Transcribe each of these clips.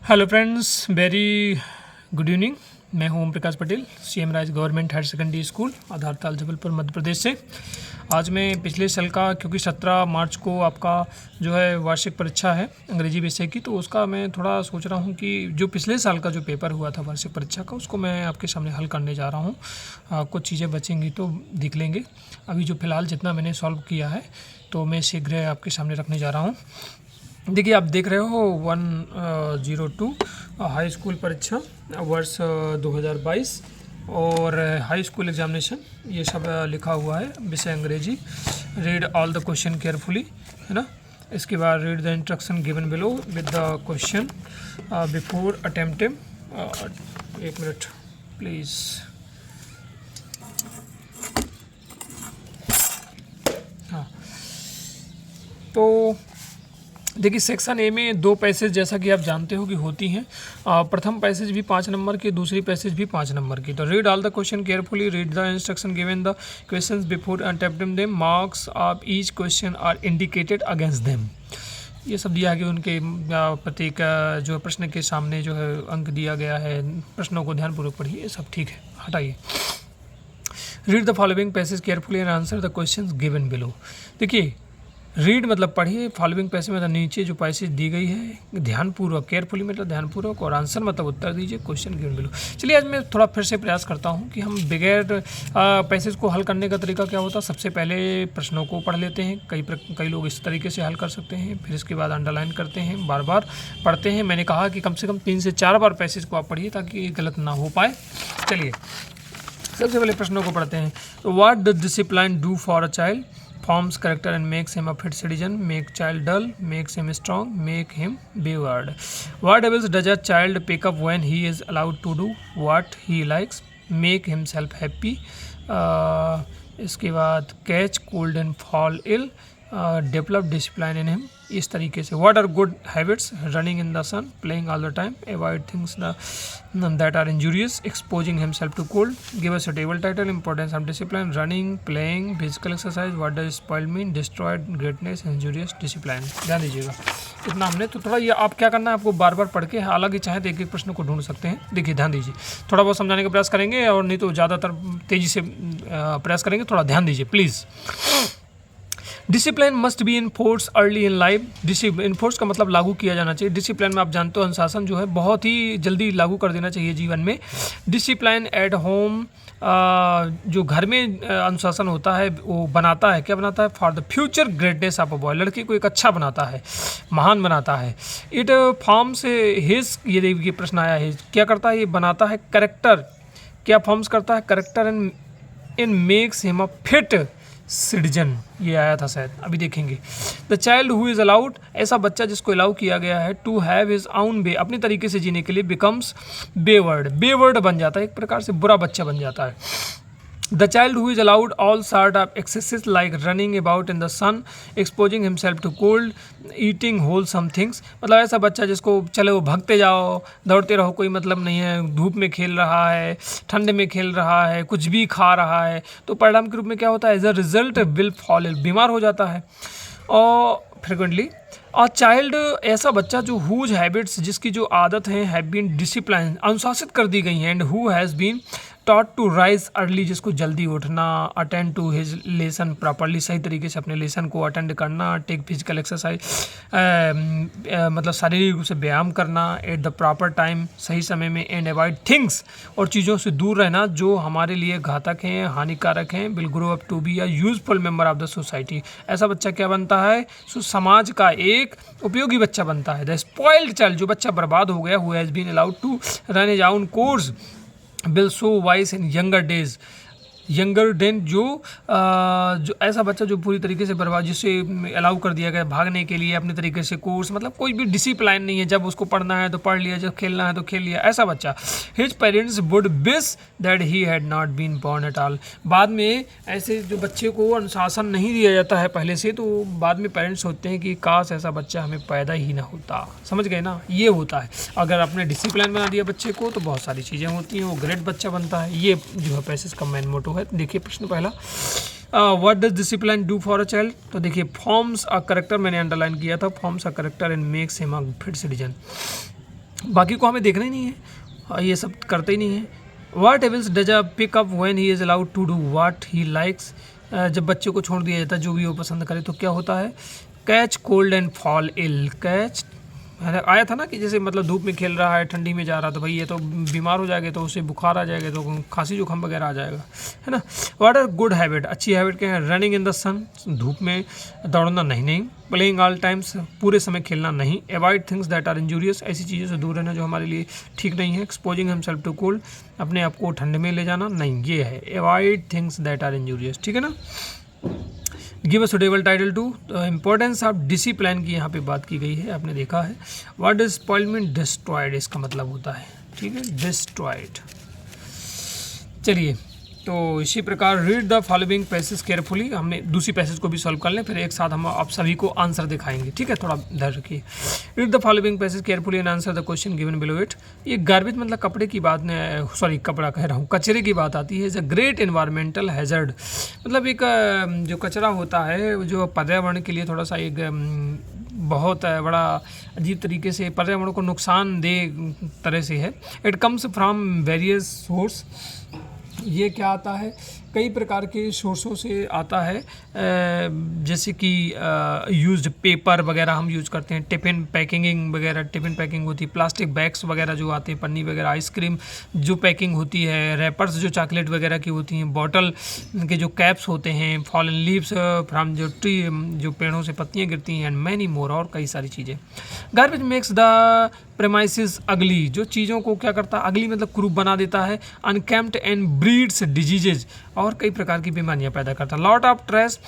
Hello friends, very good evening. मैं हूं Om Prakash Patel, CM rise government higher secondary school, Adhartal, Jabalpur, Madhya Pradesh से। आज मैं पिछले साल का, क्योंकि 17 मार्च को आपका जो है वार्षिक परीक्षा है अंग्रेजी विषय की, तो उसका मैं थोड़ा सोच रहा हूं कि जो पिछले साल का जो पेपर हुआ था वार्षिक परीक्षा का, उसको मैं आपके सामने हल करने जा रहा हूं। कुछ चीज़ें बचेंगी तो देख लेंगे। अभी जो फ़िलहाल जितना मैंने सॉल्व किया है तो मैं शीघ्र आपके सामने रखने जा रहा हूँ। देखिए, आप देख रहे हो 102 हाई स्कूल परीक्षा वर्ष 2022 और हाई स्कूल एग्जामिनेशन, ये सब लिखा हुआ है। विषय अंग्रेजी। Read all the question carefully, है ना। इसके बाद read the instruction given below with the question before attempting. एक मिनट प्लीज़। हाँ, तो देखिए, सेक्शन ए में 2 पैसेज जैसा कि आप जानते हो कि होती हैं। प्रथम पैसेज भी 5 नंबर की, दूसरी पैसेज भी 5 नंबर की। तो read all the question carefully, read the instruction given the questions before attempting them, marks of each question are indicated against them. ये सब दिया गया, उनके प्रत्येक जो प्रश्न के सामने जो है अंक दिया गया है। प्रश्नों को ध्यानपूर्वक पढ़िए, ये सब ठीक है, हटाइए। Read the following passage carefully and answer the questions given below. देखिए, रीड मतलब पढ़िए, फॉलोइंग पैसेज मतलब नीचे जो पैसेज दी गई है ध्यानपूर्वक, केयरफुली मतलब ध्यानपूर्वक, और आंसर मतलब उत्तर दीजिए क्वेश्चन गिवन बिलो। चलिए, आज मैं थोड़ा फिर से प्रयास करता हूं कि हम बगैर पैसेज को हल करने का तरीका क्या होता है। सबसे पहले प्रश्नों को पढ़ लेते हैं। कई लोग इस तरीके से हल कर सकते हैं, फिर इसके बाद अंडरलाइन करते हैं, बार बार पढ़ते हैं। मैंने कहा कि कम से कम 3 से 4 बार पैसेज को आप पढ़िए ताकि गलत ना हो पाए। चलिए, सबसे पहले प्रश्नों को पढ़ते हैं। What does discipline do for a child? Forms character and makes him a fit citizen, make child dull, makes him strong, make him wayward. What habits does a child pick up when he is allowed to do what he likes? Make himself happy. इसके बाद catch cold and fall ill, develop discipline in him. इस तरीके से। What are good habits? Running in the sun, playing all the time, avoid things that are injurious, exposing himself to cold. Give a suitable title. Importance of discipline: running, playing, physical exercise. What does spoil mean? Destroyed, greatness, injurious, discipline. ध्यान दीजिएगा, इतना हमने तो थोड़ा ये आप क्या करना है, आपको बार बार पढ़ के, हालांकि चाहे तो एक एक प्रश्न को ढूंढ सकते हैं। देखिए, ध्यान दीजिए, थोड़ा बहुत समझाने का प्रयास करेंगे और नहीं तो ज़्यादातर तेज़ी से प्रयास करेंगे। थोड़ा ध्यान दीजिए please. Discipline must be enforce early in life. Enforce का मतलब लागू किया जाना चाहिए। डिसिप्लिन में आप जानते हो अनुशासन जो है बहुत ही जल्दी लागू कर देना चाहिए जीवन में। डिसिप्लिन एट होम, जो घर में अनुशासन होता है वो बनाता है, क्या बनाता है? For the future greatness of a boy, लड़के को एक अच्छा बनाता है, महान बनाता है। इट फॉर्म्स हिज, ये प्रश्न आया है, क्या करता है? ये बनाता है करेक्टर। क्या फॉर्म्स करता है? Character in makes him a fit citizen, ये आया था शायद, अभी देखेंगे। The child who is allowed, ऐसा बच्चा जिसको अलाउ किया गया है टू हैव हिज आउन वे, अपने तरीके से जीने के लिए, बिकम्स बेवर्ड, बेवर्ड बन जाता है, एक प्रकार से बुरा बच्चा बन जाता है। The child who is allowed all sort of excesses like running about in the sun, exposing himself to cold, eating wholesome things, मतलब ऐसा बच्चा जिसको चले वो भागते जाओ, दौड़ते रहो, कोई मतलब नहीं है, धूप में खेल रहा है, ठंड में खेल रहा है, कुछ भी खा रहा है, तो परिणाम के रूप में क्या होता है? As a result will fall ill, बीमार हो जाता है। और फ्रिक्वेंटली और चाइल्ड, ऐसा बच्चा जो हुज हैबिट्स, जिसकी जो आदत हैं, हैव बीन डिसिप्लिन, अनुशासित कर दी गई हैं, and who has been taught to rise early, जिसको जल्दी उठना, attend to his lesson properly, सही तरीके से अपने लेसन को अटेंड करना, टेक फिजिकल एक्सरसाइज, मतलब शारीरिक रूप से व्यायाम करना, एट द प्रॉपर टाइम, सही समय में, एंड अवॉइड थिंग्स, और चीज़ों से दूर रहना जो हमारे लिए घातक हैं, हानिकारक हैं, will grow up to be a useful member of the society. ऐसा बच्चा क्या बनता है? समाज का एक उपयोगी बच्चा बनता है। द स्पॉइल्ड चाइल्ड, जो बच्चा बर्बाद हो गया, who has been allowed to run his own course, will show vice in younger days, younger then, जो ऐसा बच्चा जो पूरी तरीके से बर्बाद, जिसे अलाउ कर दिया गया भागने के लिए अपने तरीके से कोर्स, मतलब कोई भी डिसिप्लिन नहीं है, जब उसको पढ़ना है तो पढ़ लिया, जब खेलना है तो खेल लिया, ऐसा बच्चा। His parents would wish that he had not been born at all, बाद में ऐसे जो बच्चे को अनुशासन नहीं दिया जाता है पहले से, तो बाद में पेरेंट्स सोचते हैं कि काश ऐसा बच्चा हमें पैदा ही ना होता। समझ गए ना? ये होता है, अगर आपने डिसिप्लिन बना दिया बच्चे को तो बहुत सारी चीज़ें होती हैं, वो ग्रेट बच्चा बनता है। ये जो है पैसेज का मेन मोटो है। देखिए प्रश्न पहला, what does discipline do for a child? तो देखिए, फॉर्म्स अ करेक्टर, मैंने अंडरलाइन किया था, forms a character and makes him a fit citizen. बाकी को हमें देखना ही नहीं है, ये सब करते ही नहीं है। What evils does a pick up when he is allowed to do what he likes, जब बच्चे को छोड़ दिया जाता है जो भी वो पसंद करे तो क्या होता है? Catch cold and fall ill, catch आया था ना कि जैसे मतलब धूप में खेल रहा है, ठंडी में जा रहा, तो भाई ये तो बीमार हो जाएगा, तो उसे बुखार आ जाएगा, तो खांसी जुकाम वगैरह आ जाएगा, है ना। व्हाट आर गुड हैबिट, अच्छी हैबिट क्या है? रनिंग इन द सन, धूप में दौड़ना नहीं। प्लेइंग ऑल टाइम्स, पूरे समय खेलना नहीं। Avoid things that are injurious, ऐसी चीज़ों से दूर रहना जो हमारे लिए ठीक नहीं है। एक्सपोजिंग हिमसेल्फ टू कोल्ड, अपने आप को ठंड में ले जाना नहीं, ये है avoid things that are injurious, ठीक है ना। Give a suitable title to, importance of discipline की यहाँ पे बात की गई है, आपने देखा है। What is spoil mean destroyed, इसका मतलब होता है, ठीक है, डिस्ट्रॉयड। चलिए, तो इसी प्रकार read the following passage carefully, हमने दूसरी पैसेज को भी सॉल्व कर लें, फिर एक साथ हम आप सभी को आंसर दिखाएंगे, ठीक है, थोड़ा धैर्य रखिए। Read the following passage carefully and answer the question given below it. ये गार्बेज मतलब कपड़े की बात, सॉरी कपड़ा कह रहा हूँ, कचरे की बात आती है। Is a great environmental hazard, मतलब एक जो कचरा होता है जो पर्यावरण के लिए थोड़ा सा एक बहुत बड़ा अजीब तरीके से पर्यावरण को नुकसानदेह तरह से है। It comes from various source, ये क्या आता है? कई प्रकार के सोर्सों से आता है, जैसे कि यूज्ड पेपर वगैरह हम यूज़ करते हैं, टिफ़िन पैकिंग वगैरह, टिफ़िन पैकिंग होती है, प्लास्टिक बैग्स वगैरह जो आते हैं, पन्नी वगैरह, आइसक्रीम जो पैकिंग होती है, रैपर्स जो चॉकलेट वगैरह की होती हैं, बॉटल के जो कैप्स होते हैं, फॉलन लीव्स फ्रॉम जो ट्री, जो पेड़ों से पत्तियाँ गिरती हैं, एंड मैनी मोर, और कई सारी चीज़ें। गार्बेज मेक्स द प्रेमाइसिस अगली, जो चीज़ों को क्या करता है? अगली मतलब क्रूप बना देता है। अनकेम्प्ड एंड ब्रीड्स डिजीजेज, और कई प्रकार की बीमारियां पैदा करता है। Lot of trash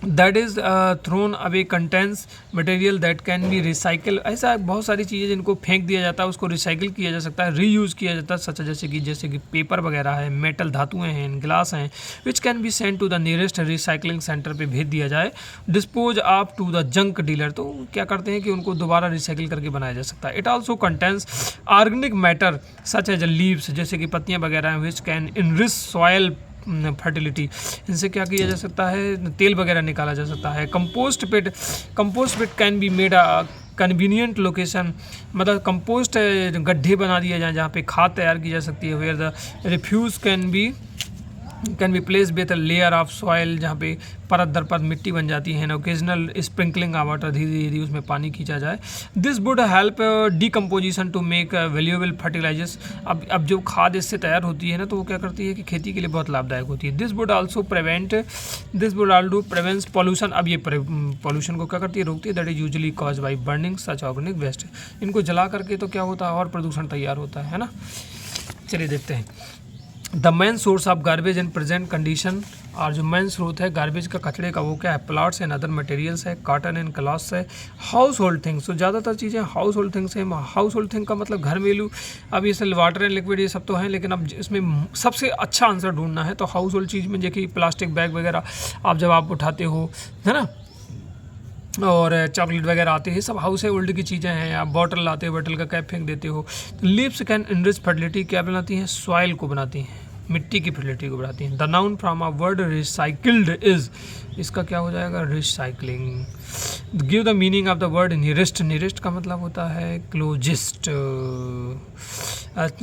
that is thrown away contents material that can be recycle, ऐसा बहुत सारी चीज़ें जिनको फेंक दिया जाता है उसको रिसाइकिल किया जा सकता है, रीयूज़ किया जाता है, सच जैसे कि पेपर वगैरह है, मेटल धातुएं हैं, गिलास हैं, which can be send to the nearest recycling centre पे भेज दिया जाए। Dispose of to the junk dealer, तो क्या करते हैं कि उनको दोबारा रिसाइकिल करके बनाया जा सकता है। It also contains organic matter such as leaves, जैसे कि पत्तियाँ वगैरह हैं, which can enrich soil fertility, इनसे क्या किया जा सकता है? तेल वगैरह निकाला जा सकता है। Compost pit can be made a convenient location, मतलब कंपोस्ट गड्ढे बना दिए जाए जहाँ पे खाद तैयार की जा सकती है। Where the refuse can be place with a layer of soil, जहाँ पे परत दर परत मिट्टी बन जाती है। ओकेजनल स्प्रिंकलिंग ऑफ वाटर, धीरे धीरे उसमें पानी खींचा जाए। This would help decomposition to make valuable fertilisers, अब जो खाद इससे तैयार होती है ना, तो वो क्या करती है कि खेती के लिए बहुत लाभदायक होती है। This would also prevents pollution, अब ये पॉल्यूशन को क्या करती है? रोकती है। That is usually cause by burning such organic waste, इनको जला करके तो क्या होता है? और प्रदूषण तैयार होता है ना। चलिए देखते हैं। The main source of garbage in present condition, और जो मेन स्रोत है गार्बेज का, कचरे का, वो क्या है? प्लाट्स एंड अदर मटेरियल्स है, कॉटन एंड क्लॉथ्स है, हाउस होल्ड थिंग्स, तो ज़्यादातर चीज़ें हाउस होल्ड थिंग्स हैं। हाउस होल्ड थिंग का मतलब घरेलू, अब ये सब वाटर एंड लिक्विड ये सब तो हैं, लेकिन अब इसमें सबसे अच्छा आंसर ढूंढना है तो हाउस होल्ड चीज़ में देखिए प्लास्टिक बैग वगैरह आप जब आप उठाते हो, है ना, और चॉकलेट वगैरह आते हैं, सब हाउस होल्ड की चीज़ें हैं। आप बॉटल लाते हो, बॉटल का कैप फेंक देते हो। लीव्स कैन इनरिच फर्टिलिटी, क्या बनाती हैं? सॉइल को बनाती हैं, मिट्टी की फर्टिलिटी को बढ़ाती हैं। The noun from a word recycled is, इसका क्या हो जाएगा? Recycling. Give the meaning of the word nearest, nearest का मतलब होता है closest.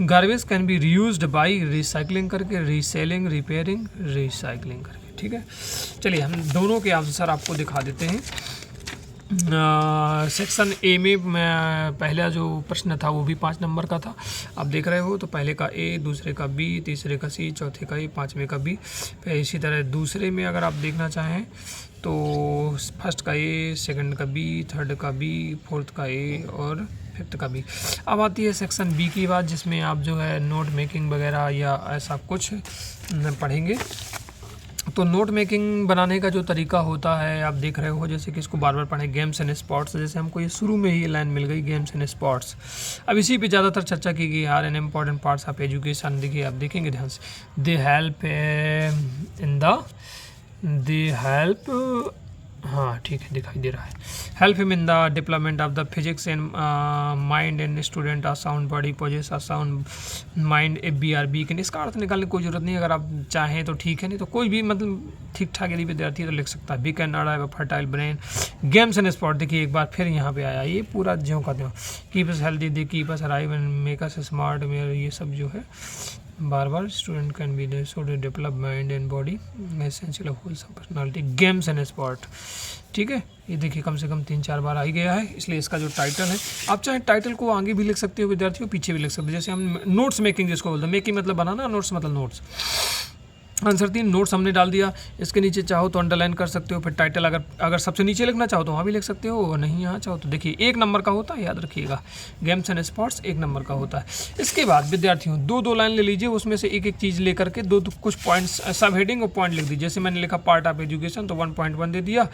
Garbage can be reused by recycling करके, रीसेलिंग, रिपेयरिंग, रिसाइकलिंग करके, ठीक है। चलिए हम दोनों के आंसर आपको दिखा देते हैं। सेक्शन ए में पहला जो प्रश्न था वो भी 5 नंबर का था, आप देख रहे हो। तो पहले का ए, दूसरे का बी, तीसरे का सी, चौथे का ए, पाँचवें का बी। फिर इसी तरह दूसरे में अगर आप देखना चाहें तो फर्स्ट का ए, सेकंड का बी, थर्ड का बी, फोर्थ का ए और फिफ्थ का बी। अब आती है सेक्शन बी की बात, जिसमें आप जो है नोट मेकिंग वगैरह या ऐसा कुछ पढ़ेंगे। तो नोट मेकिंग बनाने का जो तरीका होता है आप देख रहे हो, जैसे कि इसको बार बार पढ़ें। गेम्स एंड स्पोर्ट्स, जैसे हमको ये शुरू में ही ये लाइन मिल गई, गेम्स एंड स्पोर्ट्स। अब इसी पे ज़्यादातर चर्चा की गई। Are an important parts of education, देखिए आप देखेंगे ध्यान से। दे हेल्प हाँ ठीक है, दिखाई दे रहा है। Help him in the development of the physics and mind and student a sound body possesses a sound mind a B R B can. इसका अर्थ निकालने की कोई जरूरत नहीं है, अगर आप चाहें तो ठीक है, नहीं तो कोई भी मतलब ठीक ठाक यदि विद्यार्थी है तो लिख सकता है। Be can not have a fertile brain. Games and sport, देखिए एक बार फिर यहाँ पे आया, ये पूरा ज्यों का त्यों। Keep us healthy, they keep us alive and make us smart, ये सब जो है बार बार। Student can be there so to develop mind and body essential of wholesome personality. Games and sport, ठीक है, ये देखिए कम से कम 3-4 बार आ ही गया है, इसलिए इसका जो टाइटल है, आप चाहे टाइटल को आगे भी लिख सकते हो विद्यार्थियों, पीछे भी लिख सकते हो। जैसे हम नोट्स मेकिंग जिसको बोलते हैं, मेकिंग मतलब बनाना, नोट्स मतलब नोट्स। आंसर 3 नोट्स हमने डाल दिया, इसके नीचे चाहो तो अंडरलाइन कर सकते हो। फिर टाइटल अगर सबसे नीचे लिखना चाहो तो वहाँ भी लिख सकते हो, और नहीं यहाँ चाहो तो देखिए 1 नंबर का होता है, याद रखिएगा, गेम्स एंड स्पोर्ट्स 1 नंबर का होता है। इसके बाद विद्यार्थियों 2-2 लाइन ले लीजिए, उसमें से एक चीज़ लेकर के दो कुछ पॉइंट्स, सब हेडिंग और पॉइंट लिख दीजिए। जैसे मैंने लिखा पार्ट ऑफ एजुकेशन तो 1.1 दे दिया,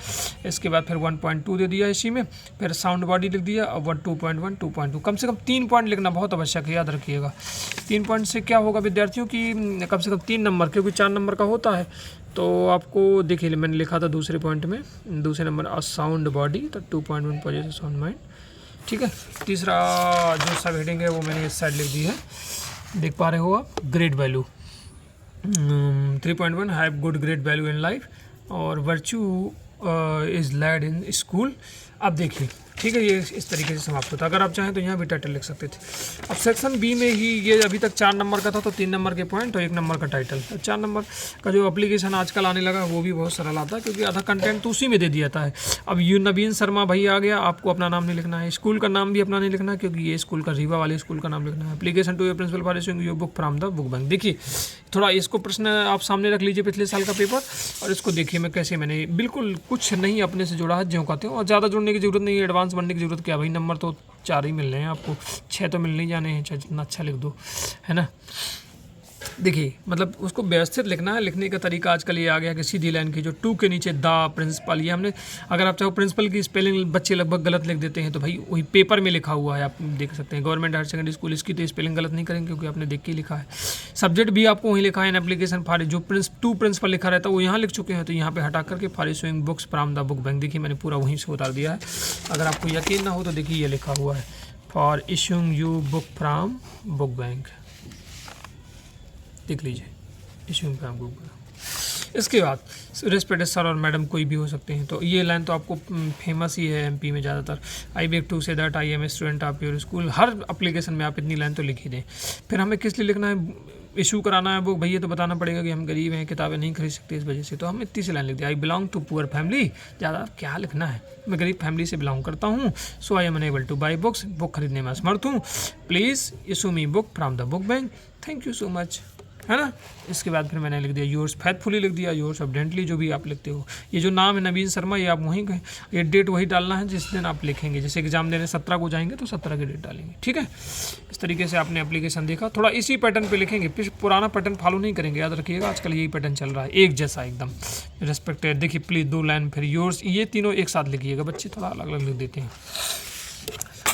इसके बाद फिर 1.2 दे दिया इसी में, फिर साउंड बॉडी लिख दिया, और 2.1 2.2, कम से कम 3 पॉइंट लिखना बहुत आवश्यक है, याद रखिएगा। 3 पॉइंट से क्या होगा विद्यार्थियों की कम से कम 3 नंबर, क्योंकि 4 नंबर का होता है, तो आपको देखिए मैंने लिखा था दूसरे पॉइंट में, दूसरे नंबर साउंड बॉडी, तो 2.1 पॉजिटिव साउंड माइंड, ठीक है। तीसरा जो सब हेडिंग है वो मैंने इस साइड लिख दी है, देख पा रहे हो आप, grade value 3.1 have good grade value in life, और virtue is laid in school. अब देखिए, ठीक है, ये इस तरीके से समाप्त होता है। अगर आप चाहें तो यहाँ भी टाइटल लिख सकते थे। अब सेक्शन बी में ही ये अभी तक 4 नंबर का था, तो 3 नंबर के पॉइंट और 1 नंबर का टाइटल। 4 नंबर का जो एप्लीकेशन आजकल आने लगा वो भी बहुत सरल आता है, क्योंकि आधा कंटेंट तो उसी में दे दिया था है। अब यू नवीन शर्मा भाई आ गया, आपको अपना नाम नहीं लिखना है, स्कूल का नाम भी अपना नहीं लिखना है, क्योंकि ये स्कूल का रीवा वाले स्कूल का नाम लिखना है। Application to your principal for issuing your book from the book bank. देखिए थोड़ा इसको प्रश्न आप सामने रख लीजिए, पिछले साल का पेपर, और इसको देखिए मैं कैसे, मैंने बिल्कुल कुछ नहीं अपने से जोड़ा है, ज्यों कहते हो, और ज़्यादा जोड़ने की जरूरत नहीं है, एडवांस बनने की जरूरत क्या भाई, नंबर तो 4 ही मिल रहे हैं आपको, 6 तो मिल नहीं जाने हैं, चाहे जितना अच्छा लिख दो, है ना। देखिए मतलब उसको व्यवस्थित लिखना है। लिखने का तरीका आजकल ये आ गया कि सीधी लाइन की जो 2 के नीचे द प्रिंसिपल, ये हमने, अगर आप चाहो प्रिंसिपल की स्पेलिंग बच्चे लगभग गलत लिख देते हैं, तो भाई वही पेपर में लिखा हुआ है, आप देख सकते हैं। गवर्नमेंट हायर सेकेंडरी स्कूल, इसकी तो स्पेलिंग गलत नहीं करेंगे क्योंकि आपने देख के लिखा है। सब्जेक्ट भी आपको वहीं लिखा है, इन एप्लीकेशन फॉर जो टू प्रिंसिपल लिखा रहता है वो यहाँ लिख चुके हैं, तो यहाँ पे हटा करके for issuing books from the book bank, देखिए मैंने पूरा वहीं से उतार दिया है। अगर आपको यकीन ना हो तो देखिए ये लिखा हुआ है, for issuing you book from book bank, देख लीजिए, इशूइंग फ्रॉम बुक बैंक। इसके बाद रेस्पेक्टेड सर और मैडम कोई भी हो सकते हैं, तो ये लाइन तो आपको फेमस ही है एमपी में ज़्यादातर। I beg to say that I am a student of your school, हर एप्लीकेशन में आप इतनी लाइन तो लिख ही दें। फिर हमें किस लिए लिखना है, इशू कराना है बुक, भैया तो बताना पड़ेगा कि हम गरीब हैं, किताबें नहीं खरीद सकते, इस वजह से, तो हम इतनी सी लाइन लिख दिया, I belong to poor family. ज़्यादा क्या लिखना है, मैं गरीब फैमिली से बिलोंग करता हूँ, so I am unable to buy books, book खरीदने में असमर्थ हूँ, please issue me book from the book bank, thank you so much, है ना। इसके बाद फिर मैंने लिख दिया योर्स फैथफुली, लिख दिया योर्स ऑब्डेंटली, जो भी आप लिखते हो। ये जो नाम है नवीन शर्मा, ये आप वहीं कहें, ये डेट वही डालना है जिस दिन आप लिखेंगे, जैसे एग्जाम देने 17 को जाएंगे तो 17 की डेट डालेंगे, ठीक है। इस तरीके से आपने एप्लीकेशन देखा, थोड़ा इसी पैटर्न पे लिखेंगे, फिर पुराना पैटर्न फॉलो नहीं करेंगे, याद रखिएगा, आजकल यही पैटर्न चल रहा है, एक जैसा एकदम रेस्पेक्टेड। देखिए प्लीज 2 लाइन, फिर योर्स, ये तीनों एक साथ लिखिएगा, बच्चे थोड़ा अलग अलग लिख देते हैं।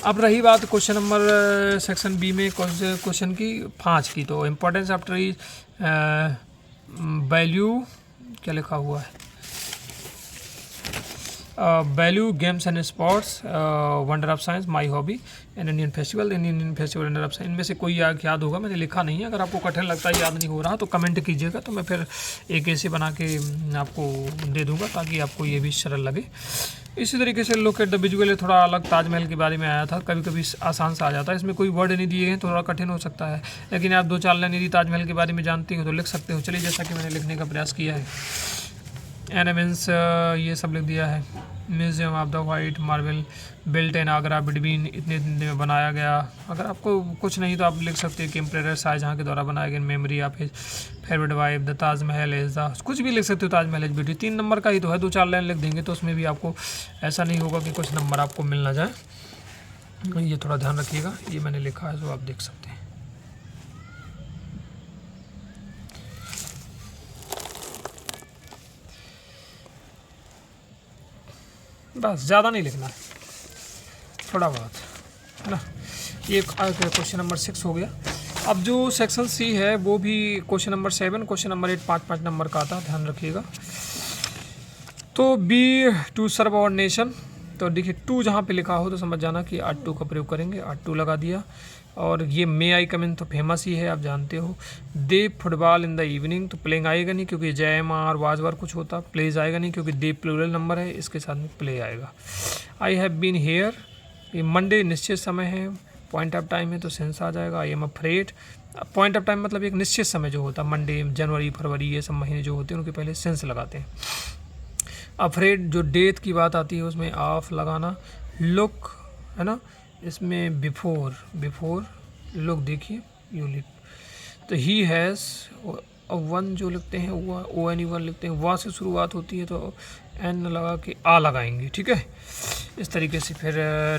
अब रही बात क्वेश्चन नंबर सेक्शन बी में क्वेश्चन की 5 की, तो इम्पोर्टेंस आफ्टर वैल्यू, क्या लिखा हुआ है, value games and sports, wonder of science, my hobby and Indian festival wonder of science. इनमें से कोई याद होगा, मैंने लिखा नहीं है, अगर आपको कठिन लगता है, याद नहीं हो रहा तो कमेंट कीजिएगा, तो मैं फिर एक ऐसे बना के आपको दे दूंगा ताकि आपको ये भी सरल लगे। इसी तरीके से लुक एट द विजुअल, थोड़ा अलग ताजमहल के बारे में आया था, कभी कभी आसान सा आ जाता है, इसमें कोई वर्ड नहीं दिए हैं, थोड़ा कठिन हो सकता है, लेकिन आप 2-4 लाइन यदि ताजमहल के बारे में जानते हो तो लिख सकते हो। चलिए, जैसा कि मैंने लिखने का प्रयास किया है, एनिमेंस ये सब लिख दिया है। Museum of the white marble built in Agra between, इतने दिन में बनाया गया। अगर आपको कुछ नहीं तो आप लिख सकते हैं कि एम्परर शाहजहाँ के द्वारा बनाया गया, memory of his favourite wife, the Taj Mahal is the, कुछ भी लिख सकते हो, ताजमहल इज ब्यूटी। 3 नंबर का ही तो है, 2-4 लाइन लिख देंगे तो उसमें भी आपको ऐसा नहीं होगा कि कुछ नंबर आपको मिल ना जाए, ये थोड़ा ध्यान रखिएगा। ये मैंने लिखा है जो आप देख सकते हैं। बस ज़्यादा नहीं लिखना है, थोड़ा बहुत, है ना। ये क्वेश्चन नंबर 6 हो गया। अब जो सेक्शन सी है वो भी question number 7, question number 8 5-5 number का आता है, ध्यान रखिएगा। तो be to serve our nation, तो देखिए टू जहाँ पे लिखा हो तो समझ जाना कि आर टू का प्रयोग करेंगे, आर टू लगा दिया। और ये मे आई कम इन तो फेमस ही है, आप जानते हो। दे फुटबॉल इन द इवनिंग, तो प्लेइंग आएगा नहीं क्योंकि जैम आर वाज वार कुछ होता, प्लेज आएगा नहीं क्योंकि दे प्लूरल नंबर है, इसके साथ में प्ले आएगा। आई हैव बीन हेयर, ये मंडे निश्चित समय है, पॉइंट ऑफ टाइम है तो सेंस आ जाएगा। I am afraid, point of time मतलब एक निश्चित समय जो होता है, मंडे जनवरी फरवरी ये सब महीने जो होते हैं उनके पहले सेंस लगाते हैं। अफ्रेड जो डेथ की बात आती है उसमें ऑफ लगाना। लुक है ना, इसमें बिफोर, बिफोर लुक देखिए यू लिख, तो ही हैज़ वन जो लिखते हैं वो ओ एन ई वन लिखते हैं, वहाँ से शुरुआत होती है तो एन लगा के आ लगाएंगे, ठीक है। इस तरीके से फिर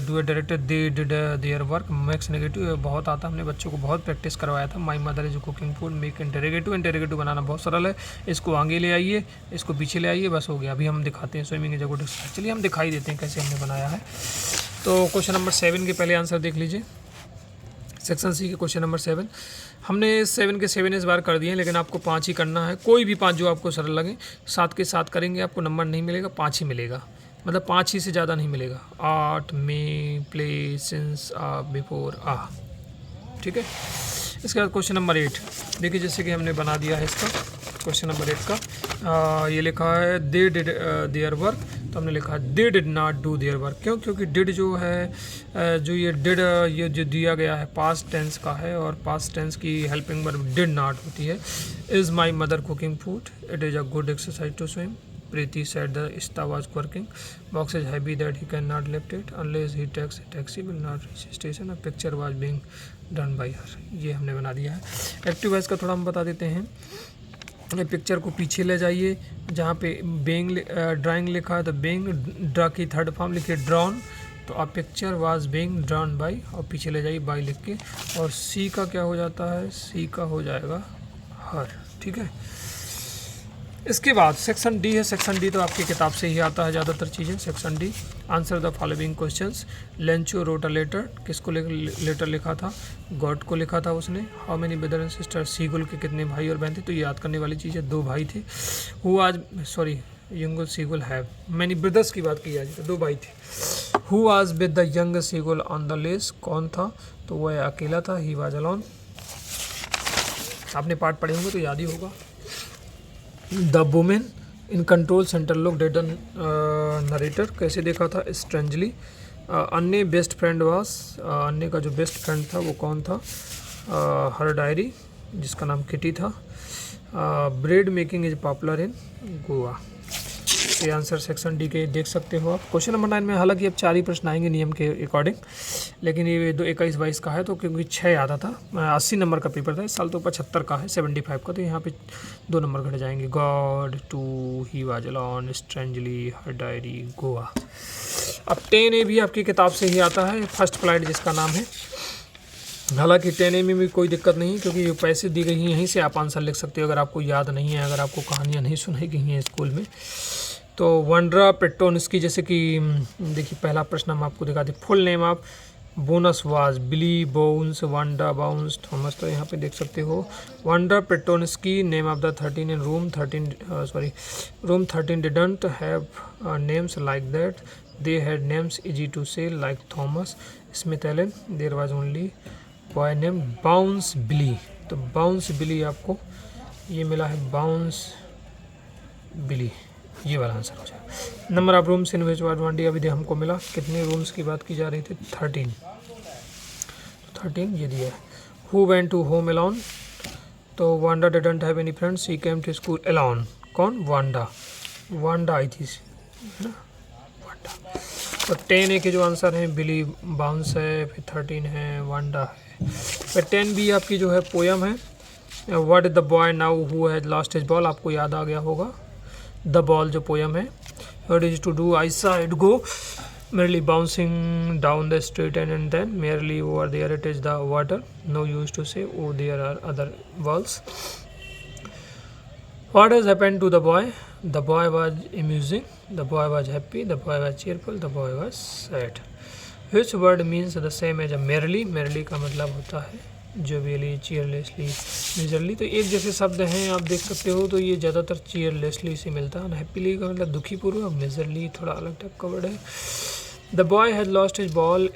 do director they did their work, max negative बहुत आता, हमने बच्चों को बहुत प्रैक्टिस करवाया था। My mother is cooking food, make interrogative, interrogative बनाना बहुत सरल है, इसको आगे ले आइए, इसको पीछे ले आइए, बस हो गया। अभी हम दिखाते हैं swimming is a good exercise, चलिए हम दिखाई देते हैं कैसे हमने बनाया है। तो क्वेश्चन नंबर 7 के पहले आंसर देख लीजिए, सेक्शन सी के क्वेश्चन नंबर 7। हमने 7 के 7 इस बार कर दिए हैं, लेकिन आपको 5 ही करना है, कोई भी 5 जो आपको सरल लगे। 7 के 7 करेंगे आपको नंबर नहीं मिलेगा, 5 ही मिलेगा, मतलब 5 ही से ज़्यादा नहीं मिलेगा। आर्ट में प्ले सिंस आ बिफोर आ, ठीक है। इसके बाद क्वेश्चन नंबर 8 देखिए, जैसे कि हमने बना दिया है इसका क्वेश्चन नंबर 8 का। ये लिखा है दे डिड देयर वर्क, तो हमने लिखा है they did not do their work. क्यों? क्योंकि डिड जो है जो ये डिड ये जो दिया गया है पास्ट टेंस का है, और पास्ट टेंस की हेल्पिंग वर्ब डिड नॉट होती है। Is my mother cooking food, it is a good exercise to swim, Preeti said the Ista was working. Box is heavy that he cannot lift it unless he takes a taxi, will not reach station. A picture was being done by her. ये हमने बना दिया है। Active voice का थोड़ा हम बता देते हैं। ये पिक्चर को पीछे ले जाइए, जहाँ पे बेइंग ड्राइंग लिखा है तो बेइंग, ड्रा की थर्ड फॉर्म लिखिए ड्रॉन, तो आप picture was being drawn by, और पीछे ले जाइए बाई लिख के, और सी का क्या हो जाता है, सी का हो जाएगा हर, ठीक है। इसके बाद सेक्शन डी है। सेक्शन डी तो आपकी किताब से ही आता है ज़्यादातर चीज़ें। Section D, answer the following questions. Lencho wrote a letter, किसको लेटर लिखा था, गॉड को लिखा था उसने। How many brother and sister, seagull के कितने भाई और बहन थे, तो ये याद करने वाली चीज़ है, 2 भाई थे। हु आज sorry young seagull have many brothers की बात की जाए तो 2 भाई थे। हु आज with the young seagull on the less, कौन था, तो वह अकेला था, ही वाज अलोन। आपने पार्ट पढ़े होंगे तो याद ही होगा। The women in control centre look at the narrator, कैसे देखा था, स्ट्रेंजली। अन्य बेस्ट फ्रेंड वास, अन्य का जो बेस्ट फ्रेंड था वो कौन था, हर डायरी, जिसका नाम किटी था। Bread making is popular in Goa. ये आंसर सेक्शन डी के देख सकते हो आप। क्वेश्चन नंबर 9 में हालांकि अब 4 ही प्रश्न आएंगे नियम के अकॉर्डिंग, लेकिन ये 21-22 का है तो क्योंकि 6 आता था, 80 नंबर का पेपर था इस साल, तो 75 का है, 75 का, तो यहाँ पे 2 नंबर घट जाएंगे। God, too, he was alone, strangely, her diary, Goa. अब 10A भी आपकी किताब से ही आता है, फर्स्ट फ्लाइट जिसका नाम है। हालांकि 10A में भी कोई दिक्कत नहीं, क्योंकि ये पैसे दी गई हैं, यहीं से आप आंसर लिख सकते हो अगर आपको याद नहीं है, अगर आपको कहानियाँ नहीं सुनाई गई हैं स्कूल में। तो वंड्रा पेट्रोनिस्की, जैसे कि देखिए पहला प्रश्न हम आपको दिखा दें। Full name of bonus was Billy Bones Wanda Bounce Thomas, तो यहाँ पे देख सकते हो Wanda Petronski, name of the 13 in room 13 didn't have names like that, they had names easy to say like Thomas Smith Allen, there was only boy name Bounce Billy. तो Bounce बिली आपको ये मिला है, बाउंस बिली, ये वाला answer हो जाएगा। Number of rooms इन विच वांडी अभी हमको मिला, कितने रूम्स की बात की जा रही थी, 13, 13 ये दिया है। Who went to home alone, तो Wanda didn't have any friends, he came to school alone, कौन, वांडा, वांडा आई थी, है ना, वांडा। तो 10A के जो आंसर हैं, बिली, बाउंस है, फिर 13 है, वांडा है। फिर 10B आपकी जो है पोयम है, what is the boy now who has lost his ball, आपको याद आ गया होगा। द बॉल जो पोयम है, व्हाट इज टू डू, आई सा it go merely bouncing down the street and then merely over there it is the water, no use to say oh there are other balls. What has happened to the boy, the boy was amusing, the boy was happy, the boy was cheerful, the boy was sad. Which word means the same as a merely, merely का मतलब होता है जोवियली, चीयरलेसली, majorly, तो एक जैसे शब्द हैं आप देख सकते हो। तो ये ज़्यादातर चीयरलेसली से मिलता है। अनहैप्पीली का मतलब दुखी पूर्वक, मेजरली थोड़ा अलग टाइप का वर्ड है। The boy has lost his ball,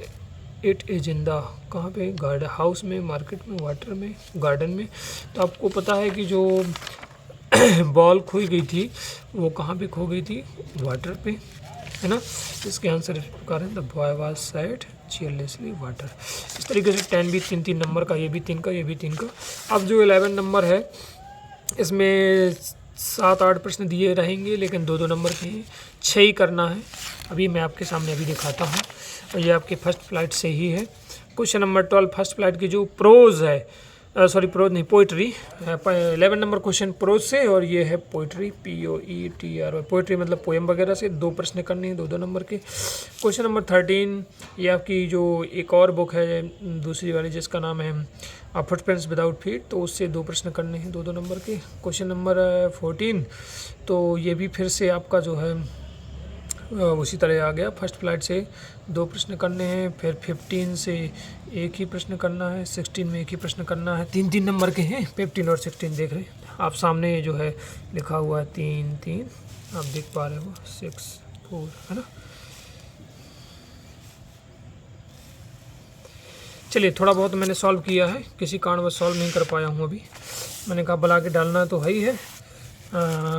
it is in the, कहाँ पे, गार्डन, हाउस में, मार्केट में, वाटर में, गार्डन में। तो आपको पता है कि जो बॉल खोई गई थी वो कहाँ पे खो गई थी, वाटर पे, है ना। इसके आंसर इस प्रकार है, the boy was sad cheerlessly water. इस तरीके से 10 भी 3 नंबर का, ये भी 3 का, ये भी 3 का। अब जो 11 नंबर है इसमें 7-8 प्रश्न दिए रहेंगे, लेकिन 2-2 नंबर के हैं, 6 ही करना है। अभी मैं आपके सामने अभी दिखाता हूँ, और ये आपके फर्स्ट फ्लाइट से ही है। क्वेश्चन नंबर 12 फर्स्ट फ्लाइट की जो प्रोज है, सॉरी प्रोज नहीं, पोइट्री। 11 नंबर क्वेश्चन प्रोज से, और ये है पोइट्री, POETRY। पोइट्री मतलब पोएम वगैरह से। 2 प्रश्न करने हैं 2-2 नंबर के। क्वेश्चन नंबर 13 ये आपकी जो एक और बुक है दूसरी वाली जिसका नाम है फुटप्रिंट्स विदाउट फीट, तो उससे 2 प्रश्न करने हैं 2-2 नंबर के। क्वेश्चन नंबर 14 तो ये भी फिर से आपका जो है उसी तरह आ गया, फर्स्ट फ्लाइट से 2 प्रश्न करने हैं। फिर 15 से एक ही प्रश्न करना है, 16 में एक ही प्रश्न करना है। 3-3 नंबर के हैं, 15 और 16 देख रहे हैं आप सामने जो है लिखा हुआ है 3-3, आप देख पा रहे हो 6-4, है ना। चलिए थोड़ा बहुत मैंने सॉल्व किया है, किसी कारणवश सॉल्व नहीं कर पाया हूँ अभी। मैंने कहा बुला के डालना तो है ही है।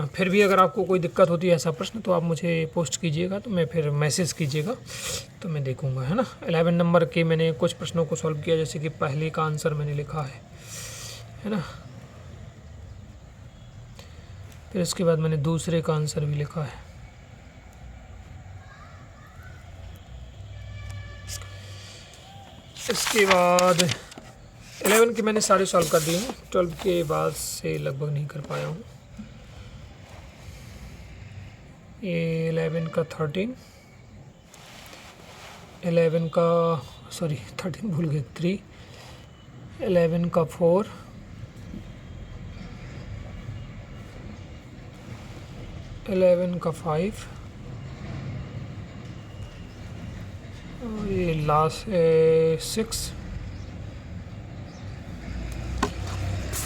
फिर भी अगर आपको कोई दिक्कत होती है ऐसा प्रश्न तो आप मुझे पोस्ट कीजिएगा, तो मैं फिर मैसेज कीजिएगा तो मैं देखूंगा, है ना। 11 नंबर के मैंने कुछ प्रश्नों को सॉल्व किया, जैसे कि पहले का आंसर मैंने लिखा है ना। फिर इसके बाद मैंने दूसरे का आंसर भी लिखा है। इसके बाद 11 के मैंने सारे सॉल्व कर दिए हैं, 12 के बाद से लगभग नहीं कर पाया हूँ। ये 11 का 13, 11 का, सॉरी 13 भूल गए, 3, 11 का 4, 11 का 5, और ये लास्ट 6,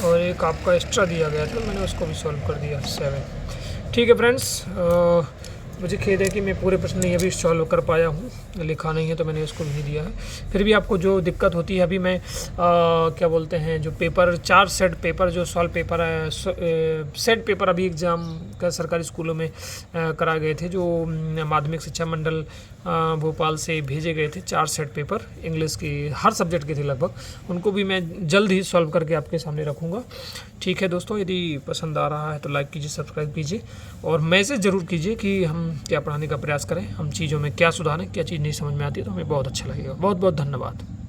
और एक आपका एक्स्ट्रा दिया गया था, मैंने उसको भी सॉल्व कर दिया 7। ठीक है फ्रेंड्स, मुझे खेद है कि मैं पूरे प्रश्न नहीं अभी सॉल्व कर पाया हूँ, लिखा नहीं है तो मैंने उसको नहीं दिया है। फिर भी आपको जो दिक्कत होती है, अभी मैं क्या बोलते हैं, जो पेपर 4 सेट पेपर जो सॉल्व पेपर है, सेट पेपर अभी एग्ज़ाम का सरकारी स्कूलों में कराए गए थे, जो माध्यमिक शिक्षा मंडल भोपाल से भेजे गए थे। 4 सेट पेपर इंग्लिश की हर सब्जेक्ट के थे लगभग, उनको भी मैं जल्द ही सॉल्व करके आपके सामने रखूँगा। ठीक है दोस्तों, यदि पसंद आ रहा है तो लाइक कीजिए, सब्सक्राइब कीजिए, और मैसेज ज़रूर कीजिए कि हम क्या पढ़ाने का प्रयास करें, हम चीज़ों में क्या सुधारें, क्या चीज़ नहीं समझ में आती है तो हमें बहुत अच्छा लगेगा। बहुत बहुत धन्यवाद।